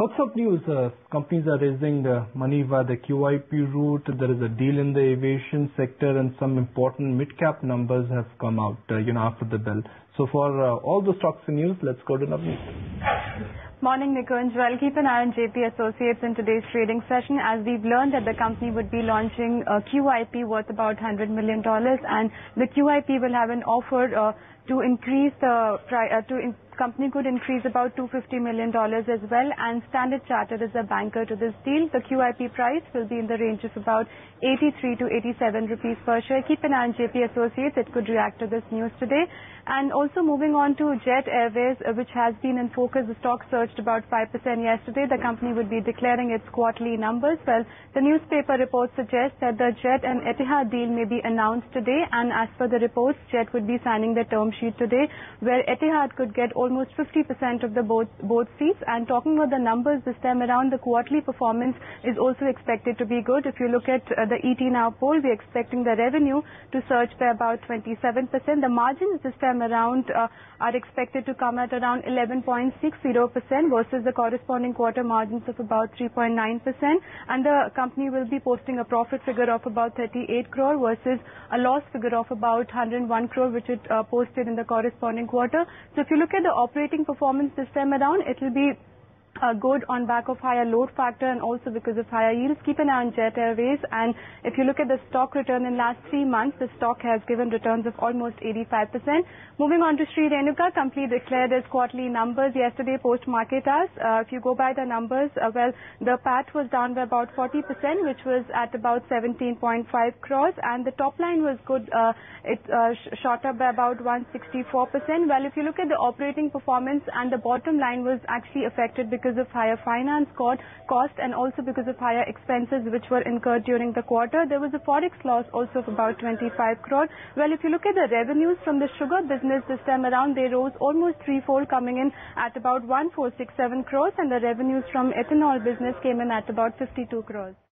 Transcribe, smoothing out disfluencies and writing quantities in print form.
Lots of news. Companies are raising money via the QIP route. There is a deal in the aviation sector, and some important mid-cap numbers have come out, after the bell. So for all the stocks and news, let's go to Navneet. Morning, Nikunj. Well, keep an eye on JP Associates in today's trading session, as we've learned that the company would be launching a QIP worth about $100 million, and the QIP will have an offer to increase the price. Company could increase about $250 million as well, and Standard Chartered is a banker to this deal. The QIP price will be in the range of about 83 to 87 rupees per share. Keep an eye on JP Associates. It could react to this news today. And also moving on to Jet Airways, which has been in focus. The stock surged about 5% yesterday. The company would be declaring its quarterly numbers. Well, the newspaper reports suggest that the Jet and Etihad deal may be announced today, and as per the reports, Jet would be signing the term sheet today, where Etihad could get almost 50% of the both seats. And talking about the numbers this time around, the quarterly performance is also expected to be good. If you look at the ET Now poll, we're expecting the revenue to surge by about 27%. The margins this time around are expected to come at around 11.60% versus the corresponding quarter margins of about 3.9%. And the company will be posting a profit figure of about 38 crore versus a loss figure of about 101 crore, which it posted in the corresponding quarter. So if you look at the operating performance this time around, it will be good on back of higher load factor and also because of higher yields. Keep an eye on Jet Airways, and if you look at the stock return in last 3 months, the stock has given returns of almost 85%. Moving on to Sri Renuka, company declared its quarterly numbers yesterday post market hours. If you go by the numbers, the PAT was down by about 40%, which was at about 17.5 crores, and the top line was good. It shot up by about 164%. Well, if you look at the operating performance, and the bottom line was actually affected because of higher finance cost and also because of higher expenses which were incurred during the quarter. There was a forex loss also of about 25 crore. Well, if you look at the revenues from the sugar business this time around, they rose almost threefold, coming in at about 1467 crores, and the revenues from ethanol business came in at about 52 crores.